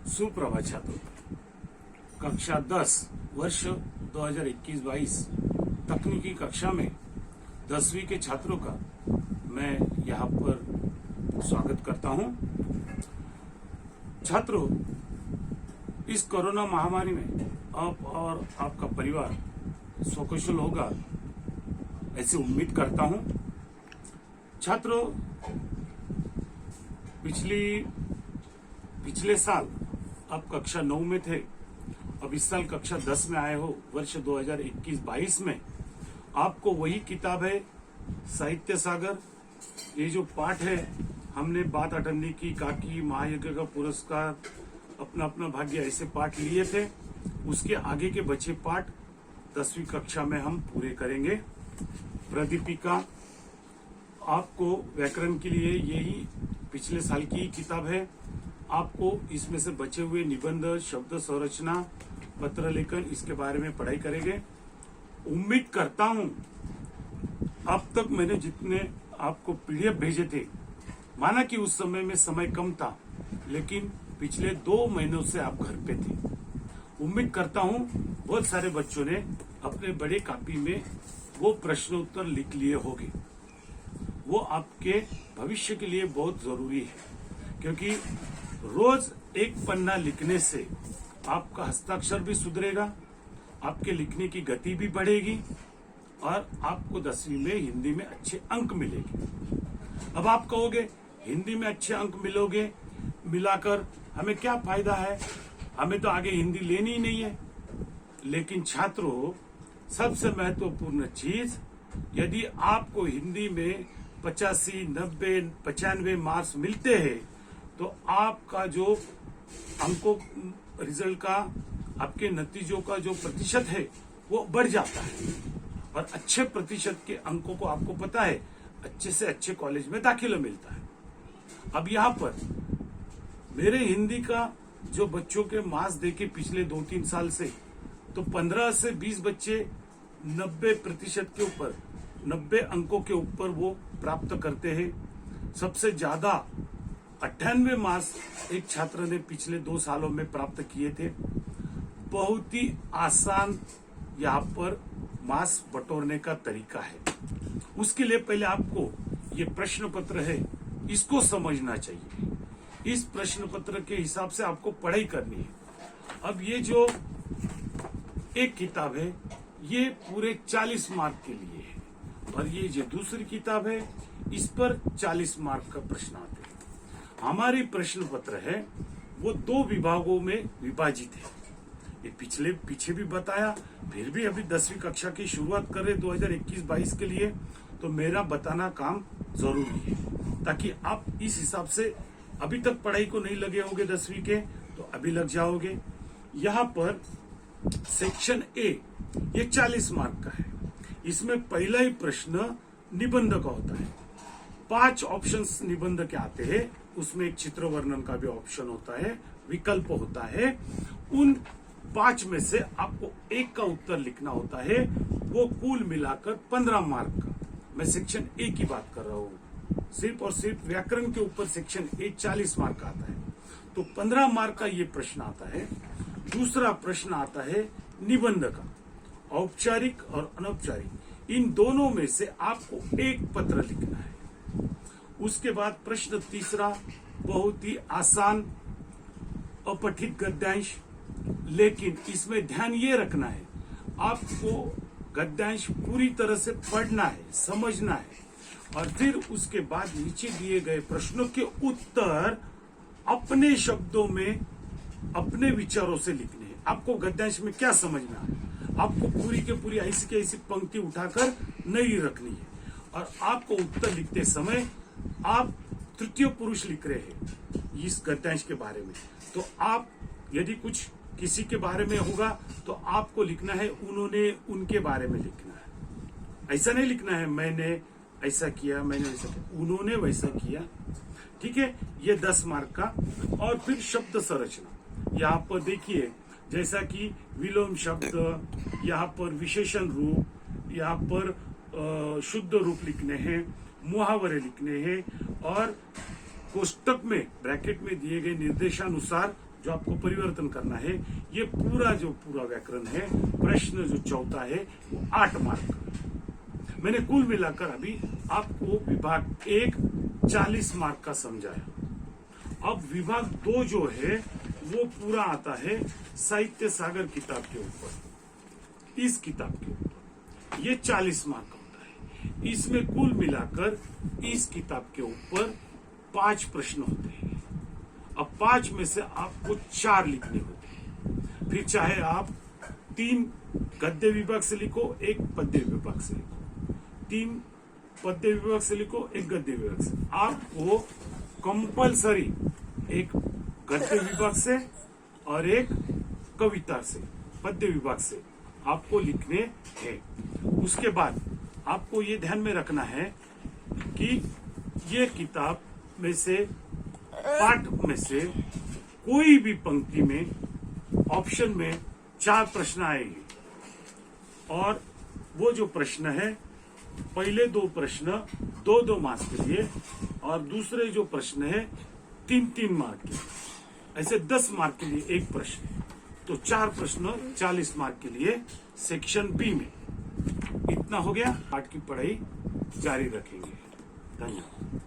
सुप्रभात छात्रों, कक्षा 10 वर्ष 2021-22 तकनीकी कक्षा में 10वीं के छात्रों का मैं यहाँ पर स्वागत करता हूँ। छात्रों, इस कोरोना महामारी में आप और आपका परिवार सकुशल होगा ऐसी उम्मीद करता हूँ। छात्रों, पिछले साल आप कक्षा 9 में थे, अब इस साल कक्षा 10 में आए हो। वर्ष 2021-22 में आपको वही किताब है साहित्य सागर। ये जो पाठ है, हमने बात अटन्नी की, काकी, महायज्ञ का पुरस्कार, अपना अपना भाग्य, ऐसे पाठ लिए थे। उसके आगे के बचे पाठ 10वीं कक्षा में हम पूरे करेंगे। प्रदीपिका आपको व्याकरण के लिए यही पिछले साल की किताब है। आपको इसमें से बचे हुए निबंध, शब्द संरचना, पत्र लेखन, इसके बारे में पढ़ाई करेंगे। उम्मीद करता हूं अब तक मैंने जितने आपको पीडीएफ भेजे थे, माना कि उस समय में समय कम था, लेकिन पिछले 2 महीनों से आप घर पे थे। उम्मीद करता हूं बहुत सारे बच्चों ने अपने बड़े कॉपी में वो प्रश्न उत्तर लिख लिए होंगे। वो आपके भविष्य के लिए बहुत जरूरी है, क्योंकि रोज एक पन्ना लिखने से आपका हस्ताक्षर भी सुधरेगा, आपके लिखने की गति भी बढ़ेगी और आपको 10वीं में हिंदी में अच्छे अंक मिलेंगे। अब आप कहोगे हिंदी में अच्छे अंक मिलाकर हमें क्या फायदा है, हमें तो आगे हिंदी लेनी ही नहीं है। लेकिन छात्रों, सबसे महत्वपूर्ण चीज, यदि आपको हिंदी में 85, 90, 95 मार्क्स मिलते हैं तो आपका जो अंकों रिजल्ट का, आपके नतीजों का जो प्रतिशत है वो बढ़ जाता है, और अच्छे प्रतिशत के अंकों को आपको पता है अच्छे से अच्छे कॉलेज में दाखिला मिलता है। अब यहाँ पर मेरे हिंदी का जो बच्चों के मार्क्स देखे पिछले 2-3 साल से, तो 15 से 20 बच्चे 90% के ऊपर, 90 अंकों के ऊपर वो प्राप्त करते हैं। सबसे ज्यादा 98 मार्क्स एक छात्र ने पिछले 2 सालों में प्राप्त किए थे। बहुत ही आसान यहाँ पर मार्क्स बटोरने का तरीका है। उसके लिए पहले आपको ये प्रश्न पत्र है, इसको समझना चाहिए। इस प्रश्न पत्र के हिसाब से आपको पढ़ाई करनी है। अब ये जो एक किताब है, ये पूरे 40 मार्क के लिए है, और ये जो दूसरी किताब है, इस पर 40 मार्क का प्रश्न आते हैं। हमारी प्रश्न पत्र है वो 2 विभागों में विभाजित है। ये पीछे भी बताया, फिर भी अभी 10वीं कक्षा की शुरुआत कर रहे 2021-22 के लिए, तो मेरा बताना काम जरूरी है, ताकि आप इस हिसाब से अभी तक पढ़ाई को नहीं लगे होंगे 10वीं के, तो अभी लग जाओगे। यहाँ पर सेक्शन ए, ये 40 मार्क का है। इसमें पहला ही प्रश्न निबंध का होता है। 5 ऑप्शंस निबंध के आते हैं। उसमें एक चित्र वर्णन का भी ऑप्शन होता है, विकल्प होता है। उन 5 में से आपको एक का उत्तर लिखना होता है। वो कुल मिलाकर 15 मार्क का, मैं सेक्शन ए की बात कर रहा हूँ। सिर्फ और सिर्फ व्याकरण के ऊपर सेक्शन ए 40 मार्क का आता है, तो 15 मार्क का ये प्रश्न आता है। दूसरा प्रश्न आता है निबंध का, औपचारिक और अनौपचारिक, इन दोनों में से आपको एक पत्र लिखना है। उसके बाद प्रश्न तीसरा, बहुत ही आसान अपठित गद्यांश, लेकिन इसमें ध्यान ये रखना है, आपको गद्यांश पूरी तरह से पढ़ना है, समझना है, और फिर उसके बाद नीचे दिए गए प्रश्नों के उत्तर अपने शब्दों में, अपने विचारों से लिखने हैं। आपको गद्यांश में क्या समझना है, आपको पूरी के पूरी ऐसी की ऐसी पंक्ति उठाकर नहीं रखनी है। और आपको उत्तर लिखते समय आप तृतीय पुरुष लिख रहे हैं इस गद्यांश के बारे में, तो आप यदि कुछ किसी के बारे में होगा तो आपको लिखना है उन्होंने, उनके बारे में लिखना है। ऐसा नहीं लिखना है मैंने ऐसा किया, मैंने वैसा किया, उन्होंने वैसा किया। ठीक है, ये 10 मार्क का। और फिर शब्द संरचना, यहाँ पर देखिए, जैसा कि विलोम शब्द, यहाँ पर विशेषण रूप, यहाँ पर शुद्ध रूप लिखने हैं, मुहावरे लिखने हैं, और कोष्टक में ब्रैकेट में दिए गए निर्देशानुसार जो आपको परिवर्तन करना है, ये पूरा व्याकरण है, प्रश्न जो चौथा है वो 8 मार्क का। मैंने कुल मिलाकर अभी आपको विभाग 1 40 मार्क का समझाया। अब विभाग 2 जो है वो पूरा आता है साहित्य सागर किताब के ऊपर, इस किताब के ऊपर, ये 40 मार्क का होता है। इसमें कुल मिलाकर इस किताब के ऊपर 5 प्रश्न होते हैं। अब 5 में से आपको 4 लिखने होते हैं। फिर चाहे आप 3 गद्य विभाग से लिखो, 1 पद्य विभाग से लिखो, 3 पद्य विभाग से लिखो, 1 गद्य विभाग से, आपको कंपलसरी 1 गद्य विभाग से और 1 कविता से, पद्य विभाग से आपको लिखने हैं। उसके बाद आपको ये ध्यान में रखना है कि ये किताब में से, पाठ में से कोई भी पंक्ति में ऑप्शन में 4 प्रश्न आएंगे, और वो जो प्रश्न है, पहले 2 प्रश्न 2-2 मार्क्स के लिए, और दूसरे जो प्रश्न है 3-3 मार्क के लिए, ऐसे 10 मार्क के लिए 1 प्रश्न, तो 4 प्रश्न 40 मार्क के लिए सेक्शन बी में। इतना हो गया। पाठ की पढ़ाई जारी रखेंगे। धन्यवाद।